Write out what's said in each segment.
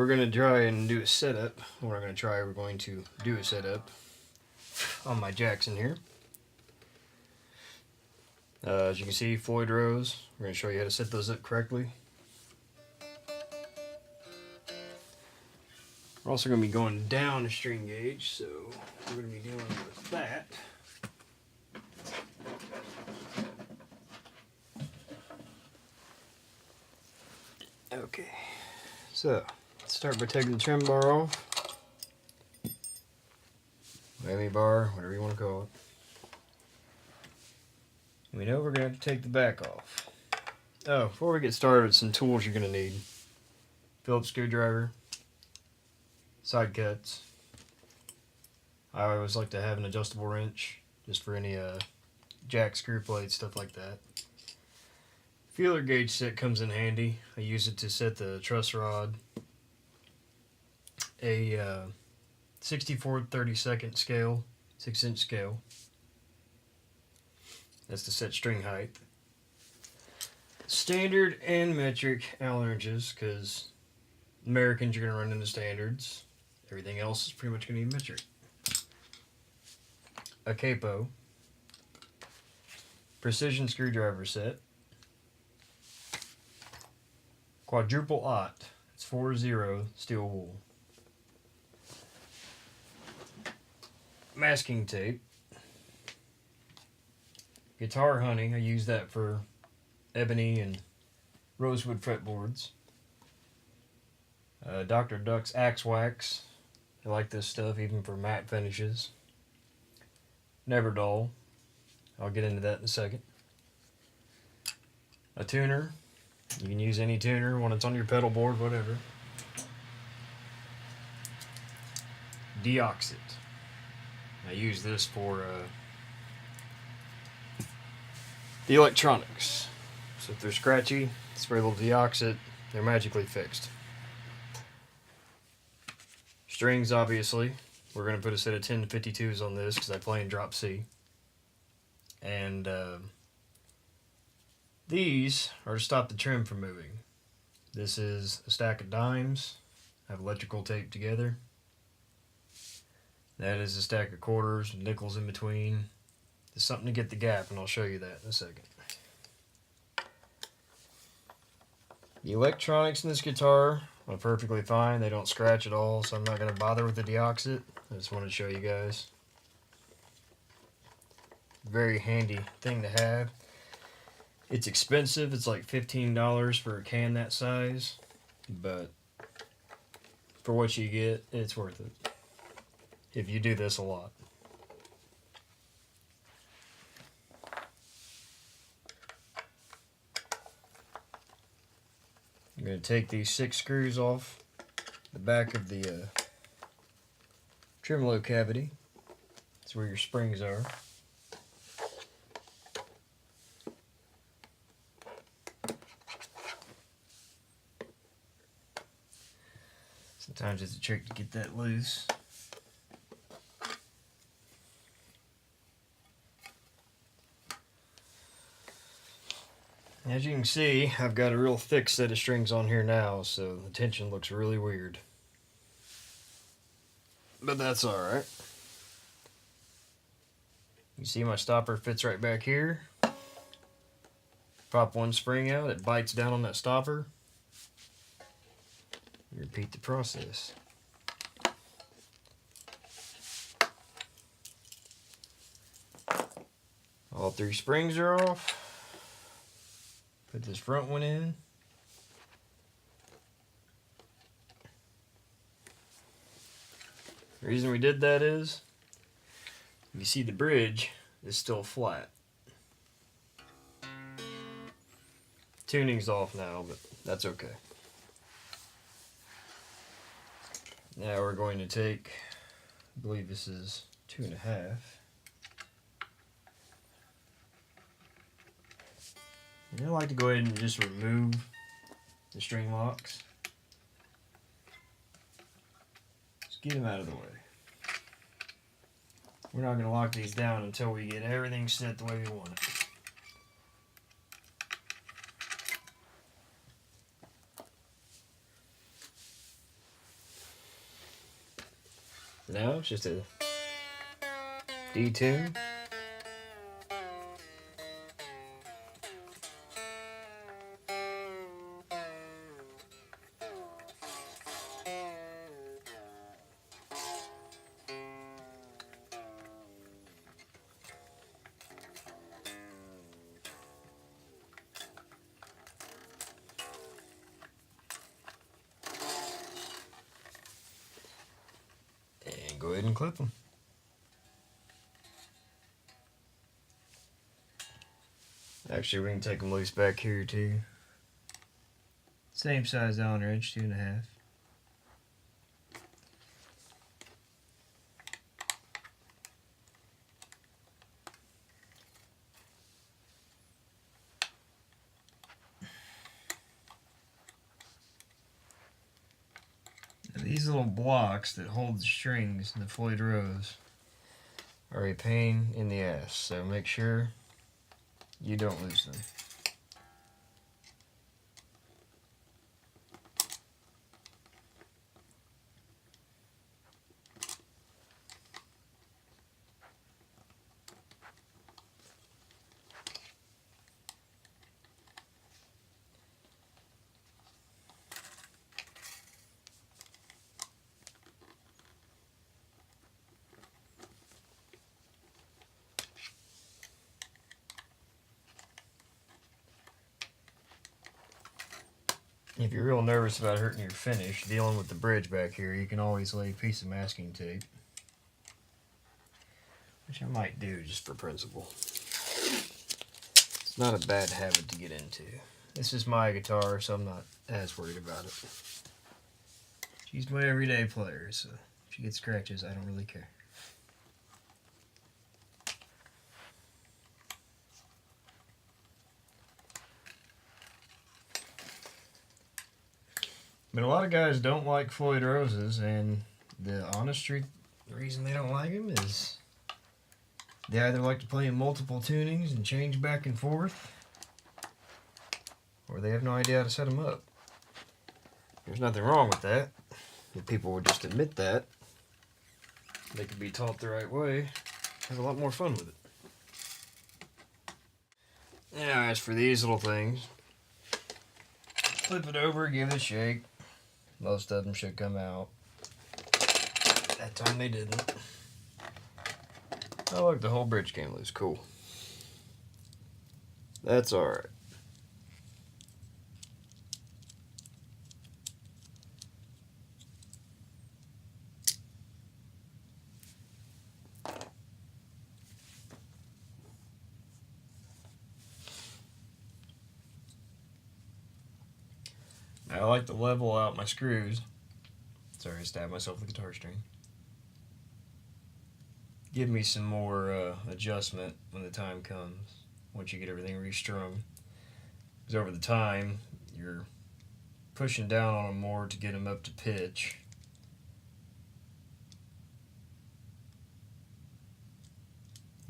we're going to try and do a setup. We're going to do a setup on my Jackson here. As you can see, Floyd Rose. We're going to show you how to set those up correctly. We're also going to be going down the string gauge, so we're going to be dealing with that. Okay, so let's start by taking the trim bar off. Whammy bar, whatever you want to call it. We know we're going to have to take the back off. Oh, before we get started, some tools you're going to need. Phillips screwdriver, side cuts. I always like to have an adjustable wrench, just for any jack screw plates, stuff like that. Feeler gauge set comes in handy. I use it to set the truss rod. A 64/32 scale, 6-inch scale. That's to set string height. Standard and metric Allen wrenches, because Americans are going to run into standards. Everything else is pretty much going to be metric. A capo. Precision screwdriver set. Quadruple aught. It's 4-0 steel wool. Masking tape. Guitar honey. I use that for ebony and rosewood fretboards. Dr. Duck's Axe Wax. I like this stuff even for matte finishes. Never dull. I'll get into that in a second. A tuner. You can use any tuner when it's on your pedal board, whatever. Deoxit. I use this for the electronics. So if they're scratchy, spray a little deoxit, they're magically fixed. Strings, obviously. We're going to put a set of 10-52s on this because I play in drop C. And these are to stop the trim from moving. This is a stack of dimes. I have electrical taped together. That is a stack of quarters, nickels in between. There's something to get the gap, and I'll show you that in a second. The electronics in this guitar are perfectly fine. They don't scratch at all, so I'm not going to bother with the deoxit. I just wanted to show you guys. Very handy thing to have. It's expensive. It's like $15 for a can that size, but for what you get, it's worth it if you do this a lot. I'm going to take these 6 screws off the back of the tremolo cavity. That's where your springs are. Sometimes it's a trick to get that loose. As you can see, I've got a real thick set of strings on here now, so the tension looks really weird. But that's alright. You see my stopper fits right back here. Pop one spring out, it bites down on that stopper. Repeat the process. All 3 springs are off. Put this front one in. The reason we did that is, you see the bridge is still flat. Tuning's off now, but that's okay. Now we're going to take, I believe this is 2.5. And I like to go ahead and just remove the string locks. Just get them out of the way. We're not going to lock these down until we get everything set the way we want it. now it's just a D tune. And go ahead and clip them. Actually, we can take them loose back here too. Same size Allen wrench, 2.5. Now, these little blocks that hold the strings in the Floyd Rose are a pain in the ass, so make sure you don't lose them. If you're real nervous about hurting your finish, dealing with the bridge back here, you can always lay a piece of masking tape. Which I might do just for principle. It's not a bad habit to get into. This is my guitar, so I'm not as worried about it. She's my everyday player, so if she gets scratches, I don't really care. But a lot of guys don't like Floyd Roses, and the honest reason they don't like them is they either like to play in multiple tunings and change back and forth, or they have no idea how to set them up. There's nothing wrong with that. If people would just admit that, they could be taught the right way, have a lot more fun with it. Now, as for these little things, flip it over, give it a shake. Most of them should come out. That time they didn't. Oh look, the whole bridge came loose. Cool. That's alright. I like to level out my screws. Sorry, I stabbed myself with the guitar string. Give me some more adjustment when the time comes, once you get everything restrung. Because over the time, you're pushing down on them more to get them up to pitch.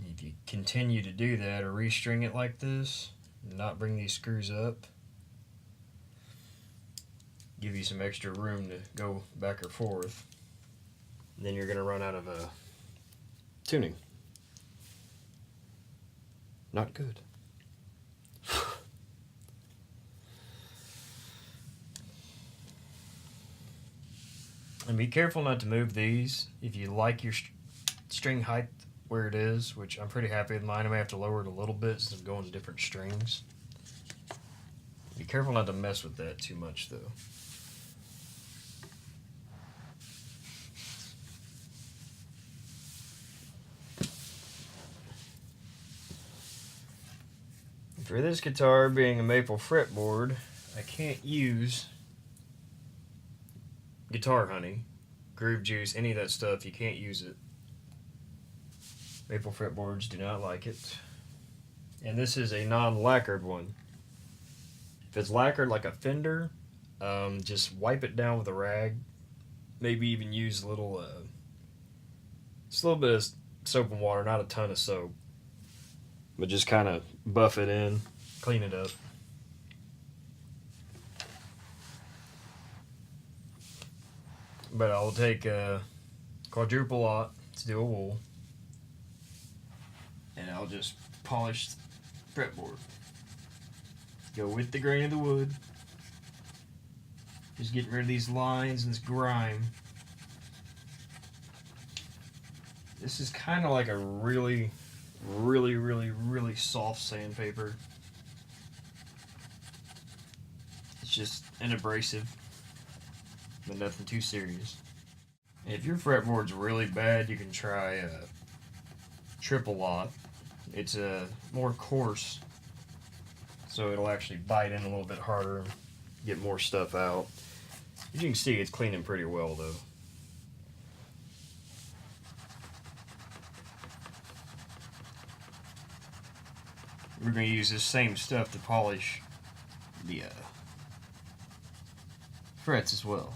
If you continue to do that or restring it like this, and not bring these screws up, give you some extra room to go back or forth, then you're going to run out of tuning. Not good. And be careful not to move these. If you like your string height where it is, which I'm pretty happy with mine, I may have to lower it a little bit since I'm going to different strings. Be careful not to mess with that too much though. For this guitar being a maple fretboard, I can't use Guitar Honey, Groove Juice, any of that stuff. You can't use it. Maple fretboards do not like it. And this is a non-lacquered one. If it's lacquered like a fender, just wipe it down with a rag. Maybe even use a little, just a little bit of soap and water, not a ton of soap. But just kind of buff it in, clean it up. But I'll take quadruple lot steel wool, and I'll just polish the fretboard. Go with the grain of the wood. Just getting rid of these lines and this grime. This is kind of like a really soft sandpaper. It's just an abrasive, but nothing too serious. If your fretboard's really bad, you can try a triple lot. It's a more coarse, so it'll actually bite in a little bit harder and get more stuff out. As you can see, it's cleaning pretty well though. We're going to use this same stuff to polish the frets as well.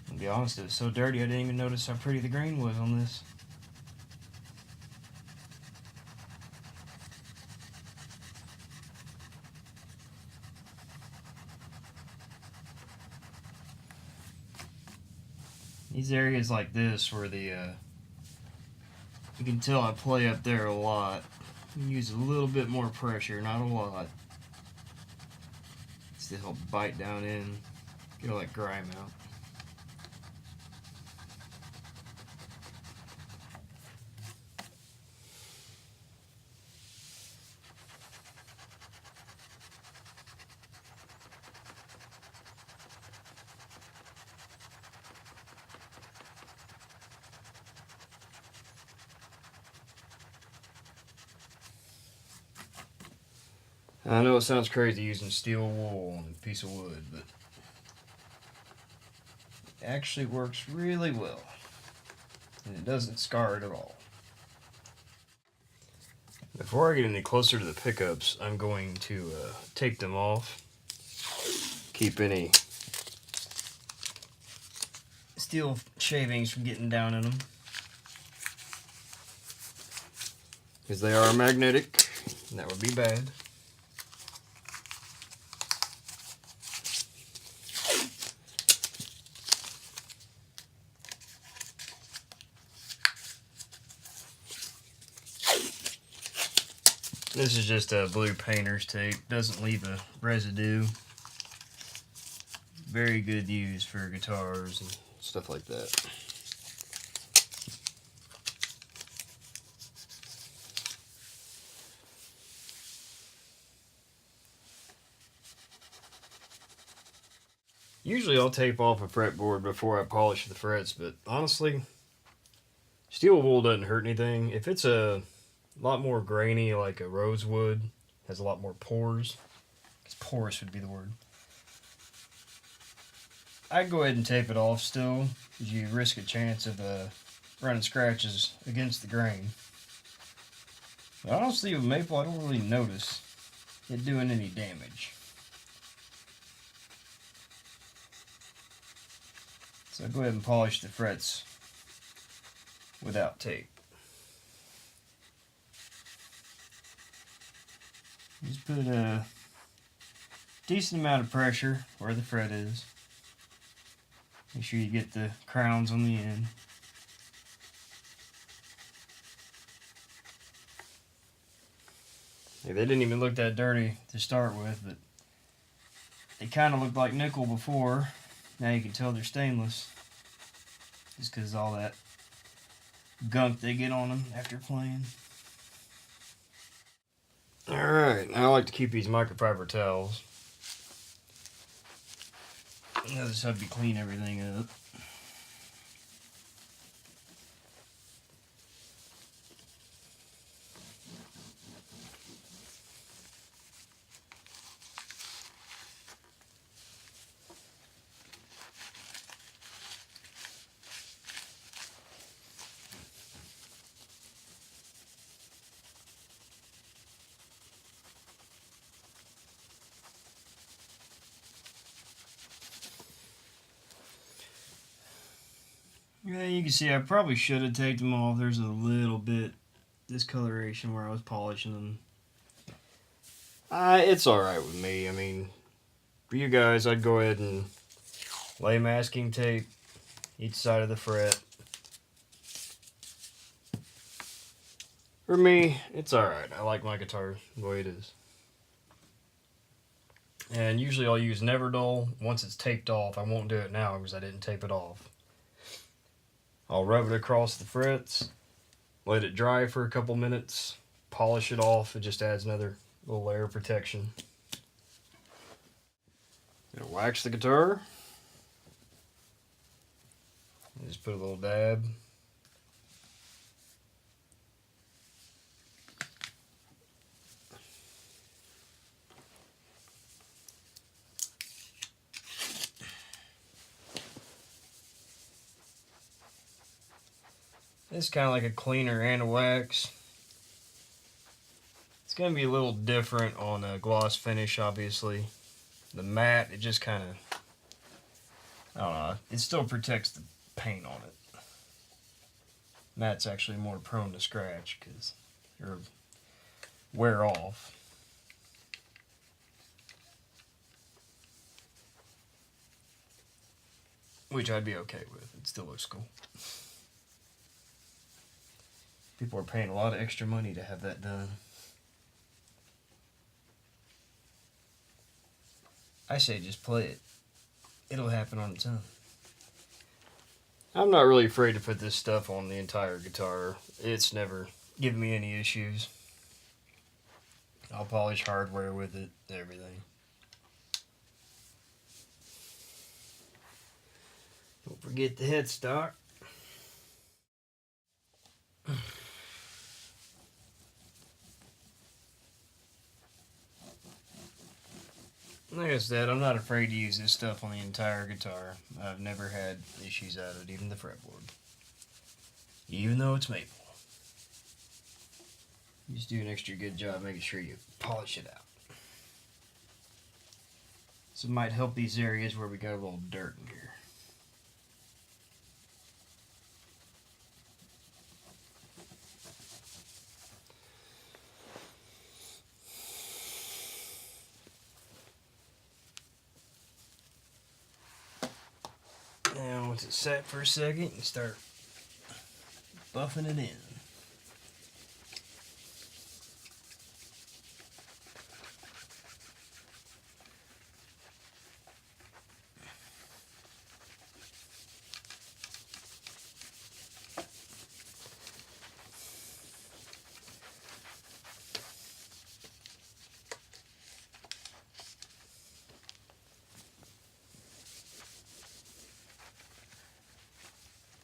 To be honest, it was so dirty I didn't even notice how pretty the grain was on this. These areas like this where the you can tell I play up there a lot. Use a little bit more pressure, not a lot. Just to help bite down in, get all that grime out. I know it sounds crazy using steel wool on a piece of wood, but it actually works really well, and it doesn't scar it at all. Before I get any closer to the pickups, I'm going to take them off, keep any steel shavings from getting down in them, because they are magnetic, and that would be bad. This is just a blue painter's tape, doesn't leave a residue. Very good use for guitars and stuff like that. Usually I'll tape off a fretboard before I polish the frets, but honestly, steel wool doesn't hurt anything. If it's a lot more grainy, like a rosewood, has a lot more pores. I guess porous would be the word. I'd go ahead and tape it off still, because you risk a chance of running scratches against the grain. But honestly, with maple, I don't really notice it doing any damage. So I'll go ahead and polish the frets without tape. Just put a decent amount of pressure where the fret is. Make sure you get the crowns on the end. Yeah, they didn't even look that dirty to start with, but they kind of looked like nickel before. Now you can tell they're stainless, just because of all that gunk they get on them after playing. Alright, I like to keep these microfiber towels. Now this helps you clean everything up. Yeah, you can see I probably should have taken them off. There's a little bit discoloration where I was polishing them. It's alright with me. I mean, for you guys, I'd go ahead and lay masking tape each side of the fret. For me, it's alright. I like my guitar the way it is. And usually I'll use Never Dull once it's taped off. I won't do it now because I didn't tape it off. I'll rub it across the frets, let it dry for a couple minutes, polish it off. It just adds another little layer of protection. Gonna wax the guitar. Just put a little dab. It's kind of like a cleaner and a wax. It's going to be a little different on a gloss finish, obviously. The matte, it just kind of, I don't know, it still protects the paint on it. Matte's actually more prone to scratch because or wear off. Which I'd be okay with. It still looks cool. People are paying a lot of extra money to have that done. I say just play it. It'll happen on its own. I'm not really afraid to put this stuff on the entire guitar. It's never given me any issues. I'll polish hardware with it, everything. Don't forget the headstock. Like I said, I'm not afraid to use this stuff on the entire guitar. I've never had issues out of it, even the fretboard. Even though it's maple. You just do an extra good job making sure you polish it out. So it might help these areas where we got a little dirt in here. Now, once it's set for a second, you start buffing it in.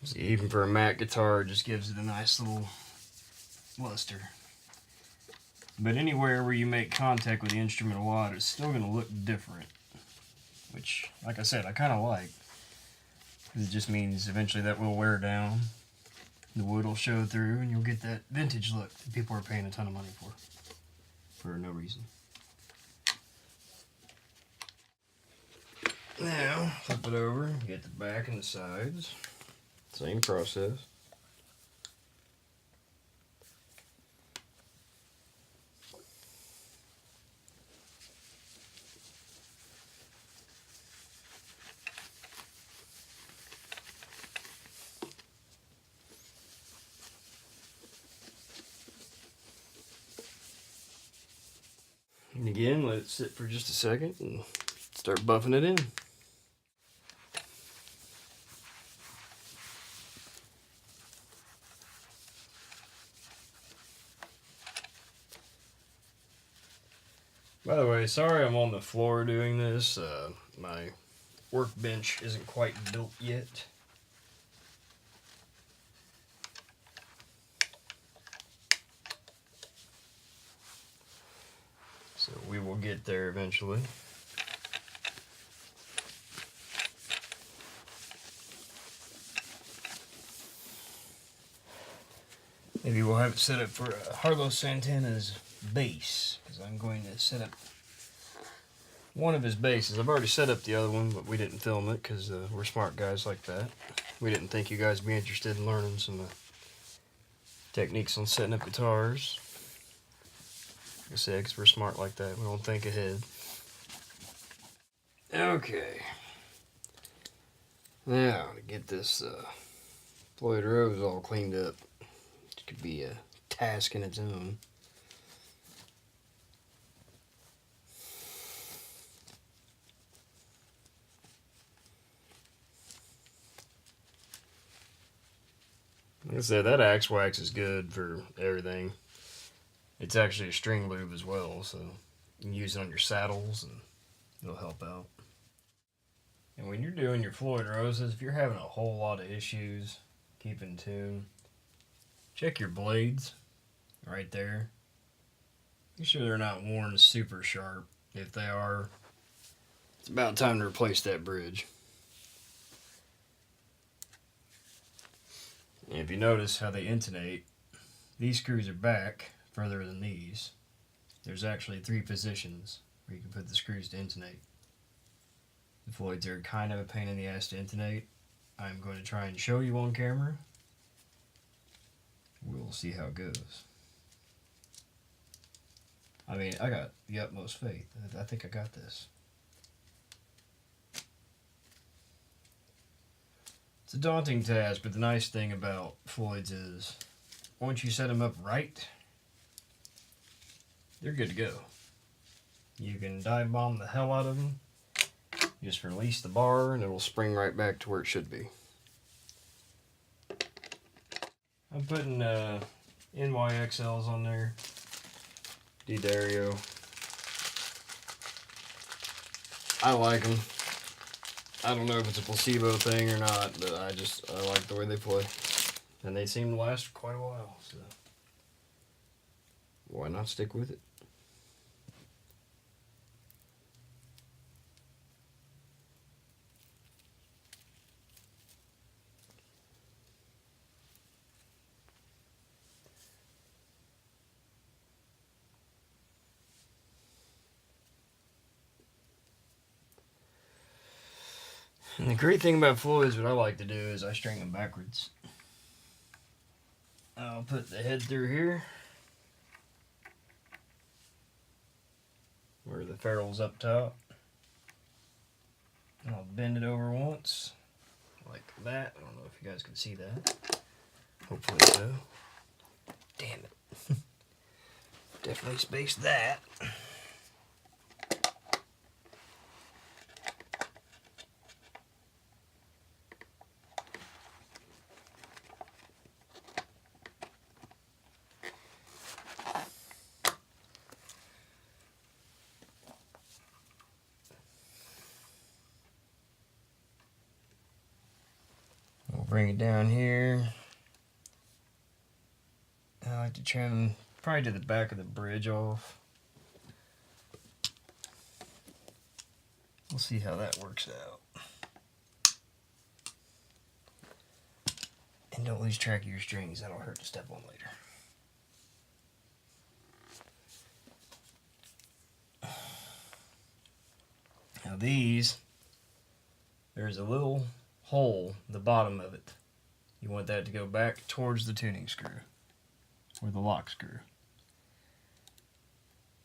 See, even for a matte guitar, it just gives it a nice little luster. But anywhere where you make contact with the instrument a lot, it's still going to look different. Which, like I said, I kind of like. It just means eventually that will wear down. The wood will show through, and you'll get that vintage look that people are paying a ton of money for no reason. Now, flip it over, get the back and the sides. Same process. And again, let it sit for just a second and start buffing it in. By the way, sorry I'm on the floor doing this. My workbench isn't quite built yet. So we will get there eventually. Maybe we'll have it set up for Harlow Santana's bass, because I'm going to set up one of his basses. I've already set up the other one, but we didn't film it because we're smart guys like that. We didn't think you guys would be interested in learning some techniques on setting up guitars. Like I said, because we're smart like that. We don't think ahead. Okay. Now, to get this Floyd Rose all cleaned up, it could be a task in its own. Like I said, that axe wax is good for everything. It's actually a string lube as well, so you can use it on your saddles and it'll help out. And when you're doing your Floyd Roses, if you're having a whole lot of issues keeping tune, check your blades right there. Make sure they're not worn super sharp. If they are, it's about time to replace that bridge. And if you notice how they intonate, these screws are back further than these. There's actually 3 positions where you can put the screws to intonate. The Floyds are kind of a pain in the ass to intonate. I'm going to try and show you on camera. We'll see how it goes. I mean, I got the utmost faith. I think I got this. It's a daunting task, but the nice thing about Floyds is once you set them up right, they're good to go. You can dive bomb the hell out of them. Just release the bar and it'll spring right back to where it should be. I'm putting NYXLs on there. D'Addario. I like them. I don't know if it's a placebo thing or not, but I like the way they play. And they seem to last for quite a while, so why not stick with it? And the great thing about Floyd's, what I like to do is I string them backwards. I'll put the head through here, where the ferrule's up top. And I'll bend it over once, like that. I don't know if you guys can see that. Hopefully so. Damn it. Definitely spaced that. We'll bring it down here. I like to trim probably to the back of the bridge off. We'll see how that works out. And don't lose track of your strings, that'll hurt to step on later. Now these, there's a little hole at the bottom of it. You want that to go back towards the tuning screw, or the lock screw.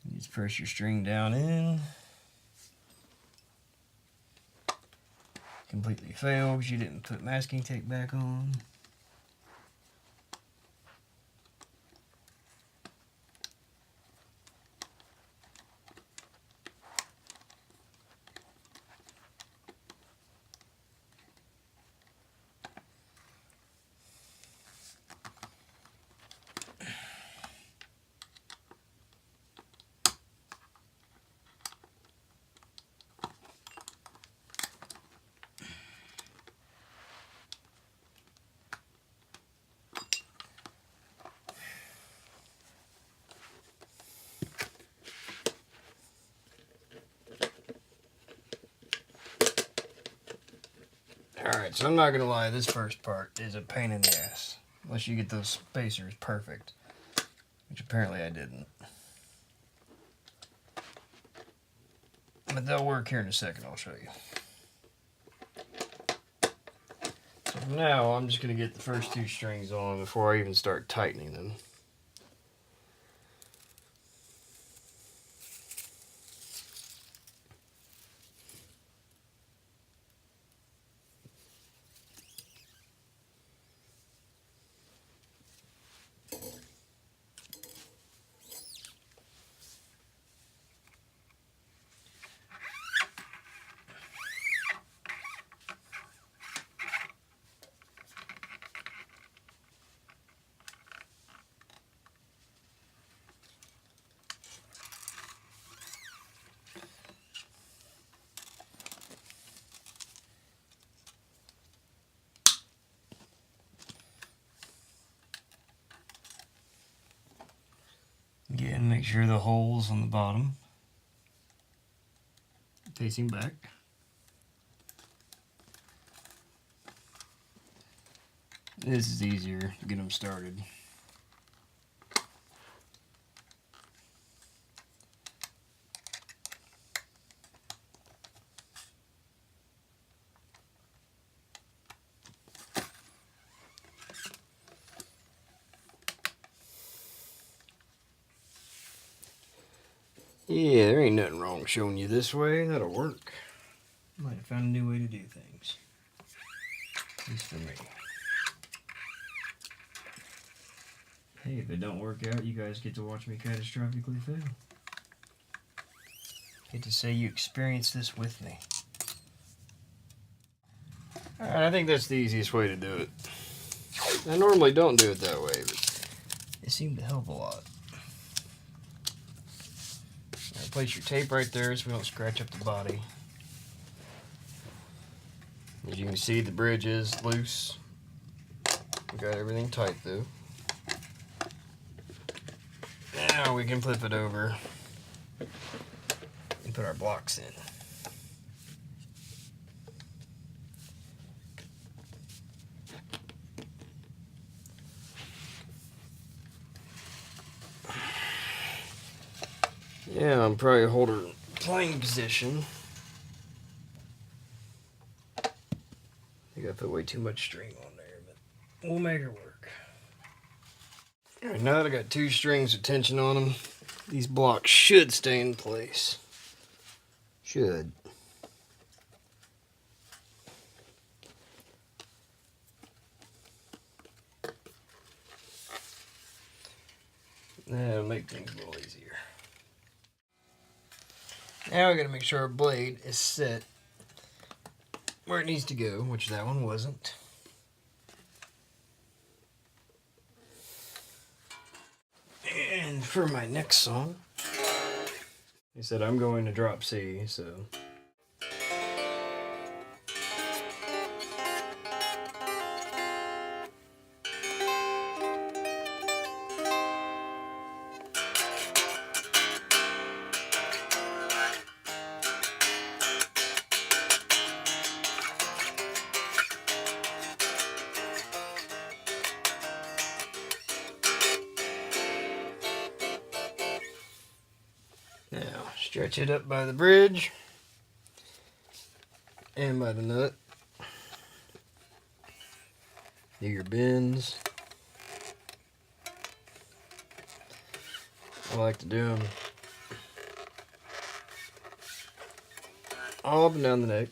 You just press your string down in. Completely failed because you didn't put masking tape back on. Alright, so I'm not gonna lie, this first part is a pain in the ass. Unless you get those spacers perfect. Which apparently I didn't. But they'll work here in a second, I'll show you. So Now I'm just going to get the first 2 strings on before I even start tightening them. Again, make sure the holes on the bottom facing back. This is easier to get them started. Yeah, there ain't nothing wrong with showing you this way. That'll work. Might have found a new way to do things. At least for me. Hey, if it don't work out, you guys get to watch me catastrophically fail. Get to say you experienced this with me. Alright, I think that's the easiest way to do it. I normally don't do it that way, but it seemed to help a lot. Now place your tape right there so we don't scratch up the body. As you can see, the bridge is loose. We got everything tight though. Now we can flip it over and put our blocks in. Yeah, I'm probably hold her in playing position. I think I put way too much string on there, but we'll make her work. Alright, now that I got 2 strings of tension on them, these blocks should stay in place. Should. That'll make things a little easier. Now we gotta make sure our blade is set where it needs to go, which that one wasn't. And for my next song, he said I'm going to drop C, so. Now, stretch it up by the bridge and by the nut. Do your bends. I like to do them all up and down the neck.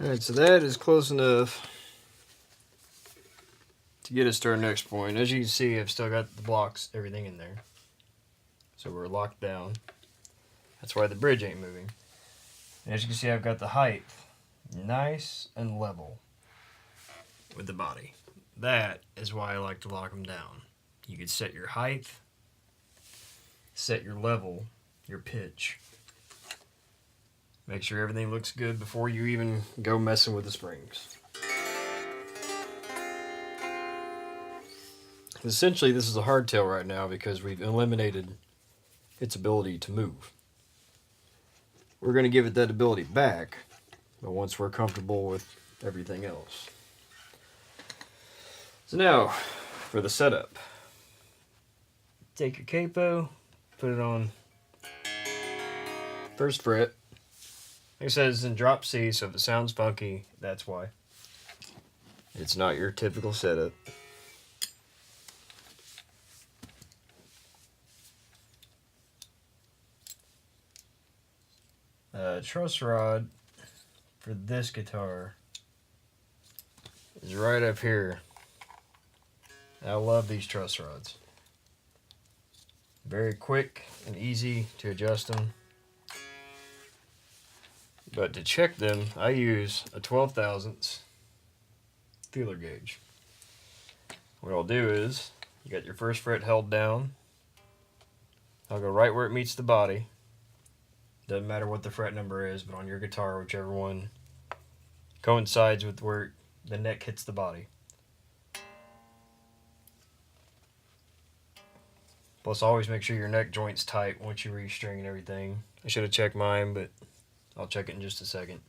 Alright, so that is close enough to get us to our next point. As you can see, I've still got the blocks, everything in there. so we're locked down. That's why the bridge ain't moving. And as you can see, I've got the height nice and level with the body. That is why I like to lock them down. You can set your height, set your level, your pitch. Make sure everything looks good before you even go messing with the springs. Essentially, this is a hardtail right now because we've eliminated its ability to move. We're going to give it that ability back, but once we're comfortable with everything else. So now, for the setup. Take your capo, put it on first fret. Like I said, it's in drop C, so if it sounds funky, that's why. It's not your typical setup. Truss rod for this guitar is right up here. I love these truss rods. Very quick and easy to adjust them. But to check them, I use a 12 thousandths feeler gauge. What I'll do is, you got your first fret held down. I'll go right where it meets the body. Doesn't matter what the fret number is, but on your guitar, whichever one coincides with where the neck hits the body. Plus, always make sure your neck joint's tight once you restring and everything. I should have checked mine, but I'll check it in just a second.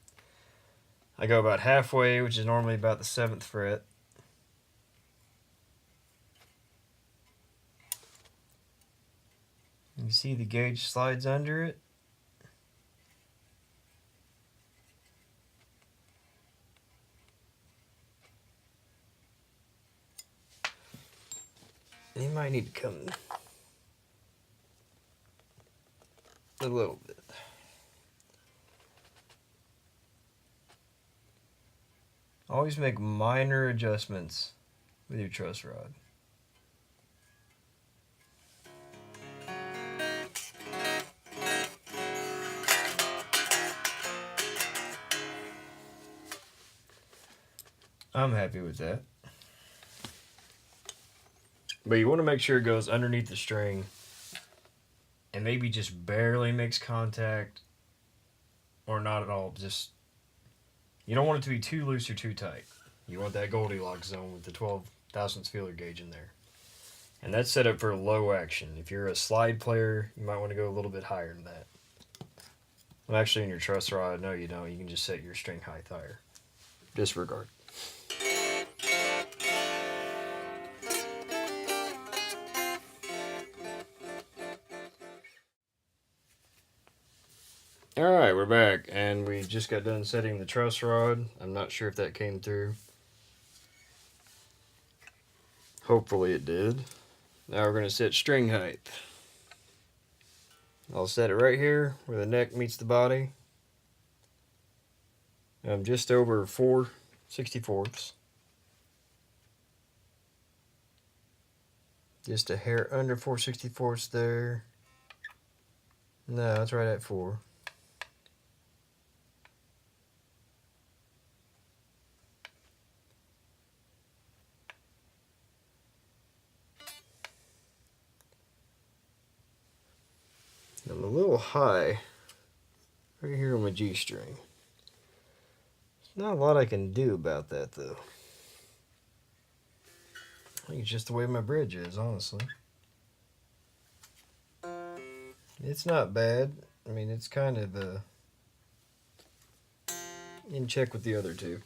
I go about halfway, which is normally about the 7th fret. You see the gauge slides under it. You might need to come a little bit. Always make minor adjustments with your truss rod. I'm happy with that. But you want to make sure it goes underneath the string and maybe just barely makes contact or not at all. Just, you don't want it to be too loose or too tight. You want that Goldilocks zone with the 12 thousandths feeler gauge in there. And that's set up for low action. If you're a slide player, you might want to go a little bit higher than that. Well, actually, in your truss rod, no you don't. You can just set your string height higher. Disregard. Alright, we're back, and we just got done setting the truss rod. I'm not sure if that came through. Hopefully it did. Now we're going to set string height. I'll set it right here where the neck meets the body. I'm just over 4/64. Just a hair under 4/64 there. No, it's right at 4. I'm a little high right here on my G string. There's not a lot I can do about that though. I think it's just the way my bridge is, honestly. It's not bad. I mean, it's kind of in check with the other two.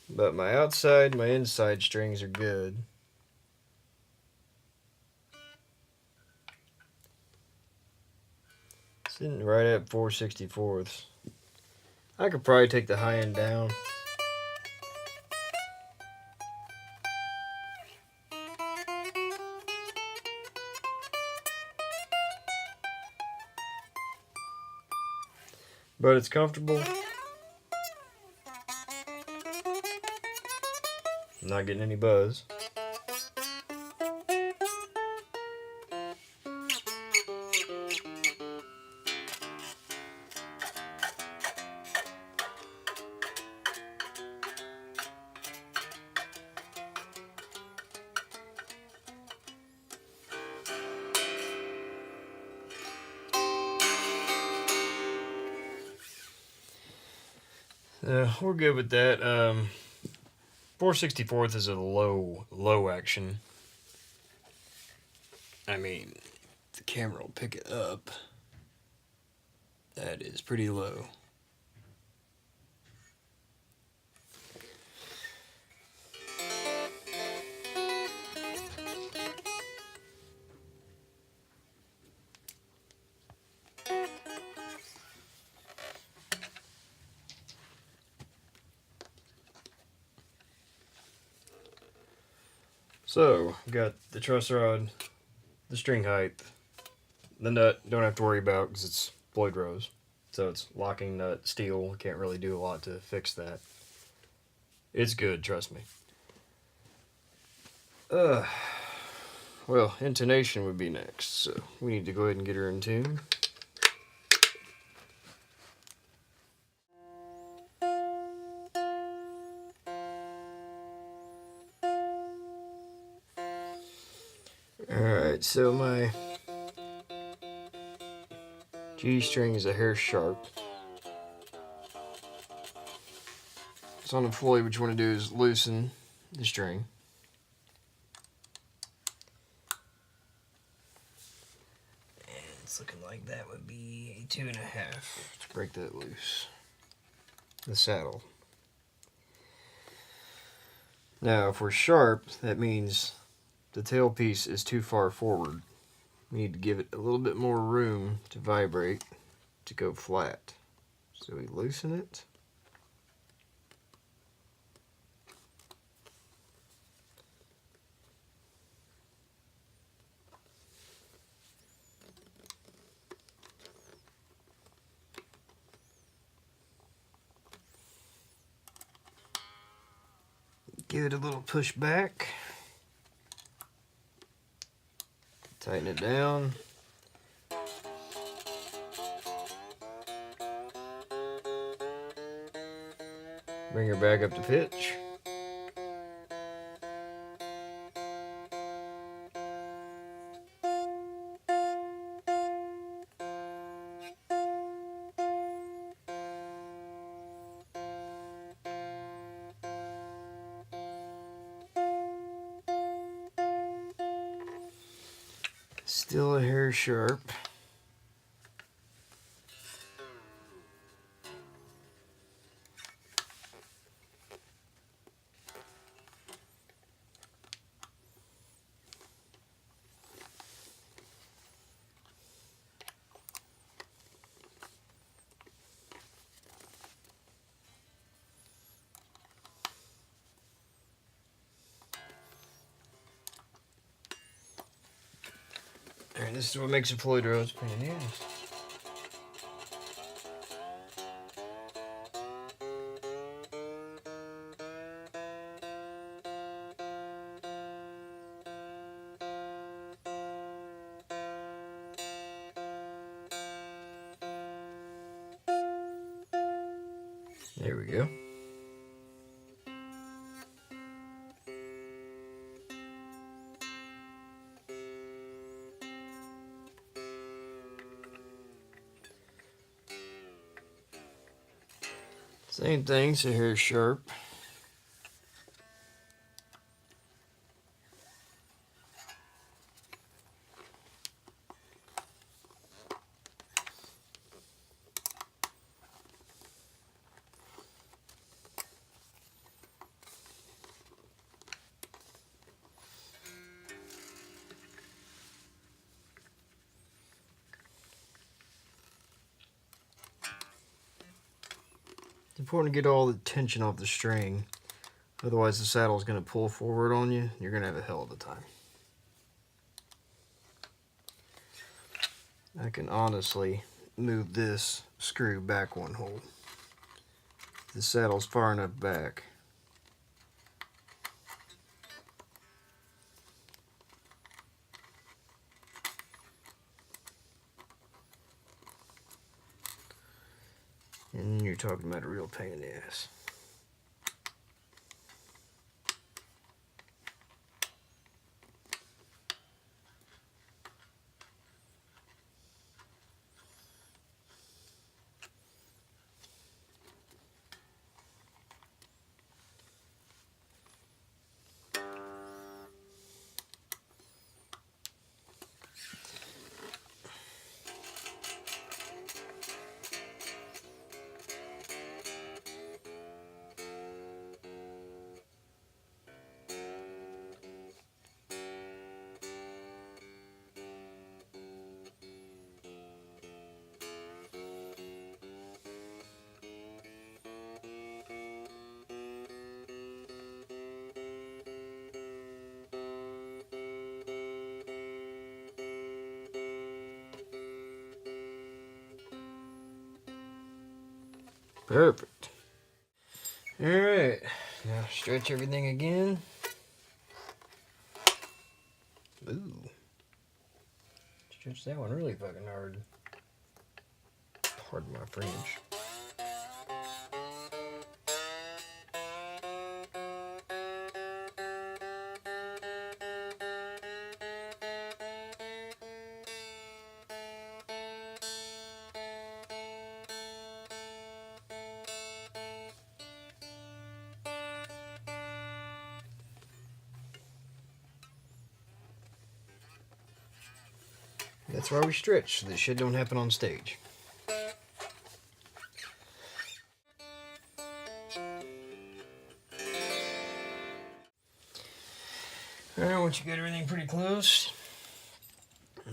But my outside, my inside strings are good. Sitting right at 4/64. I could probably take the high end down. But it's comfortable. I'm not getting any buzz. We're good with that. 4/64 is a low action. I mean, the camera will pick it up. That is pretty low. So, got the truss rod, the string height, the nut, don't have to worry about because it's Floyd Rose. So it's locking nut, steel, can't really do a lot to fix that. It's good, trust me. Well, intonation would be next, so we need to go ahead and get her in tune. Alright, so my G string is a hair sharp. So on the Floyd, what you want to do is loosen the string. And it's looking like that would be a 2.5. Let's break that loose. The saddle. Now, if we're sharp, that means the tailpiece is too far forward. We need to give it a little bit more room to vibrate to go flat. So we loosen it. Give it a little push back. Tighten it down. Bring her back up to pitch. Still a hair sharp. Alright, this is what makes a Floyd Rose pain in the ass. There we go. Same thing, so hair sharp. It's important to get all the tension off the string, otherwise the saddle is going to pull forward on you. You're going to have a hell of a time. I can honestly move this screw back one hole. The saddle's far enough back. And you're talking about a real pain in the ass. Perfect. Alright, now stretch everything again. Ooh. Stretch that one really fucking hard. Pardon my French. That's why we stretch, so this shit don't happen on stage. Alright, once you get everything pretty close,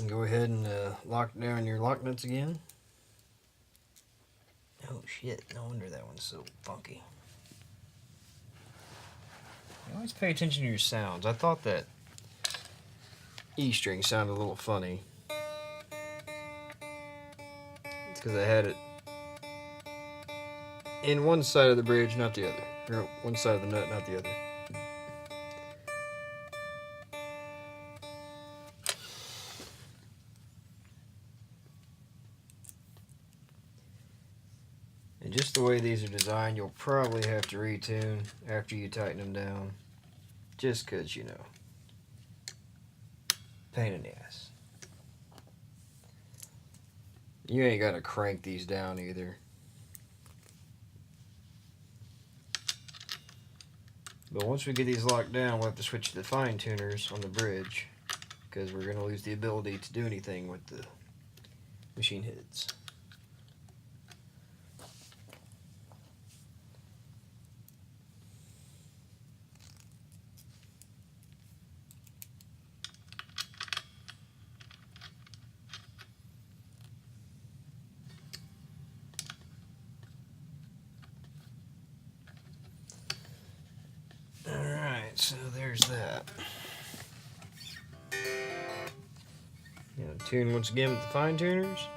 go ahead and lock down your lock nuts again. Oh shit, no wonder that one's so funky. You always pay attention to your sounds. I thought that E string sounded a little funny. It's because I had it in one side of the bridge, not the other. Or one side of the nut, not the other. And just the way these are designed, you'll probably have to retune after you tighten them down. Just because, you know, pain in the ass. You ain't got to crank these down either. But once we get these locked down, we'll have to switch to the fine tuners on the bridge, because we're going to lose the ability to do anything with the machine heads. So there's that. Tune once again with the fine tuners.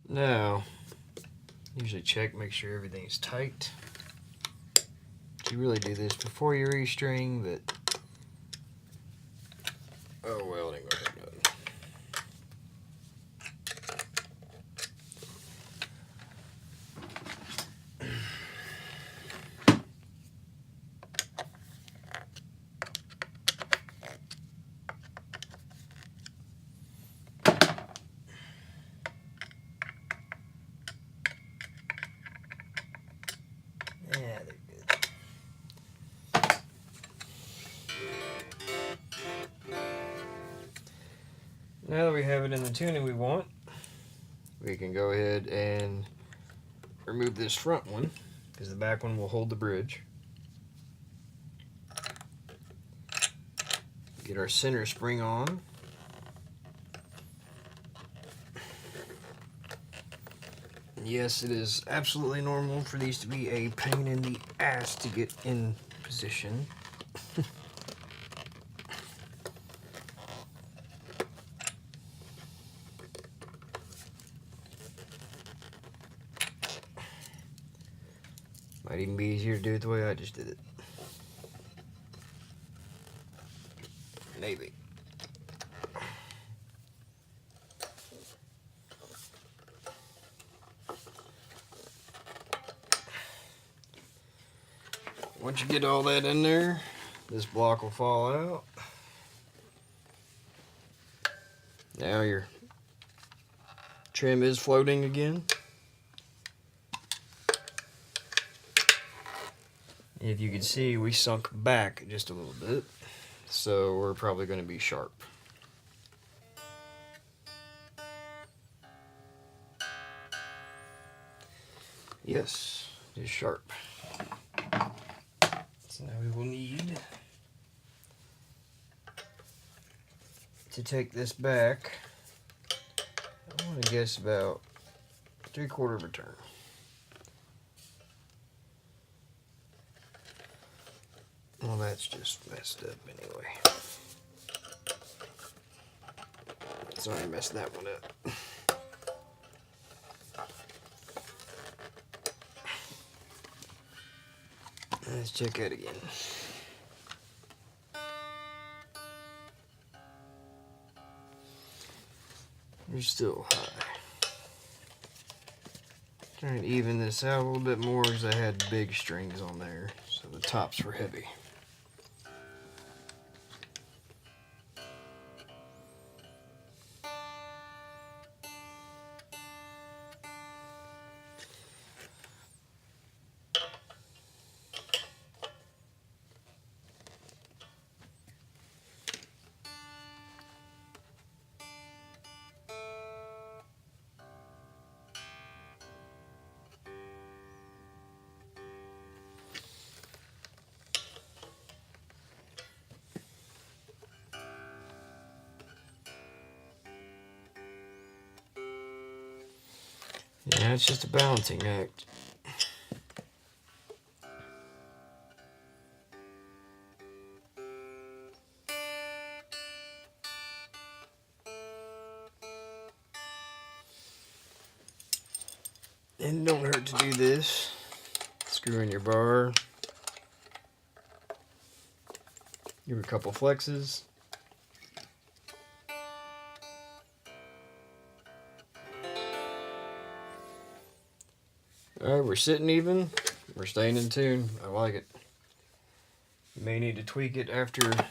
Now, usually check, make sure everything's tight. You really do this before you restring, but oh well, it ain't gonna hurt nothing. Yeah, they're good. Now that we have it in the tuning we want, we can go ahead and remove this front one, because the back one will hold the bridge. Get our center spring on. Yes, it is absolutely normal for these to be a pain in the ass to get in position. Might even be easier to do it the way I just did it. Maybe. Once you get all that in there, this block will fall out. Now your trim is floating again. If you can see, we sunk back just a little bit, so we're probably going to be sharp. Yes, it is sharp. So now we will need to take this back, I want to guess about 3/4 of a turn. Well, that's just messed up anyway. Sorry, I messed that one up. Let's check that again. You're still high. Trying to even this out a little bit more because I had big strings on there, so the tops were heavy. Yeah, it's just a balancing act. And it don't hurt to do this. Screw in your bar. Give it a couple flexes. Alright, we're sitting even. We're staying in tune. I like it. You may need to tweak it after a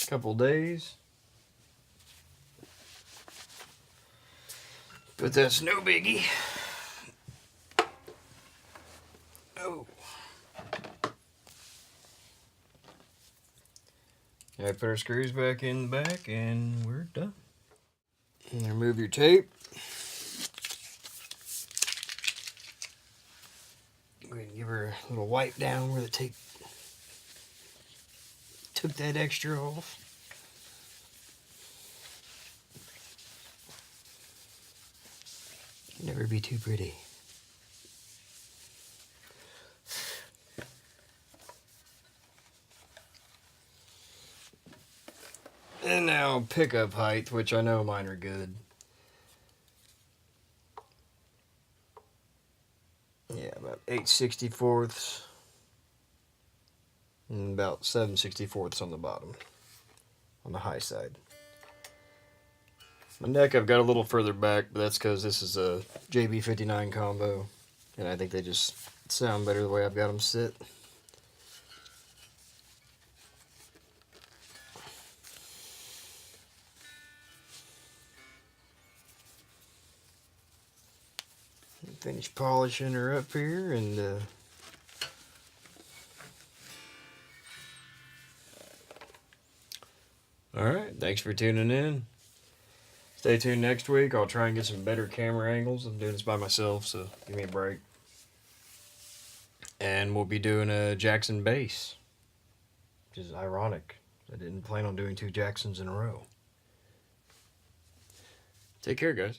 couple days. But that's no biggie. Oh. I put our screws back in the back and we're done. And remove your tape. Go ahead and give her a little wipe down where the tape took that extra off. Never be too pretty. And now pickup height, which I know mine are good. Yeah, about 8/64 and about 7/64 on the bottom, on the high side. My neck I've got a little further back, but that's because this is a JB59 combo, and I think they just sound better the way I've got them sit. Finish polishing her up here, and alright, thanks for tuning in. Stay tuned next week. I'll try and get some better camera angles. I'm doing this by myself, so give me a break. And we'll be doing a Jackson bass, which is ironic. I didn't plan on doing 2 Jacksons in a row. Take care, guys.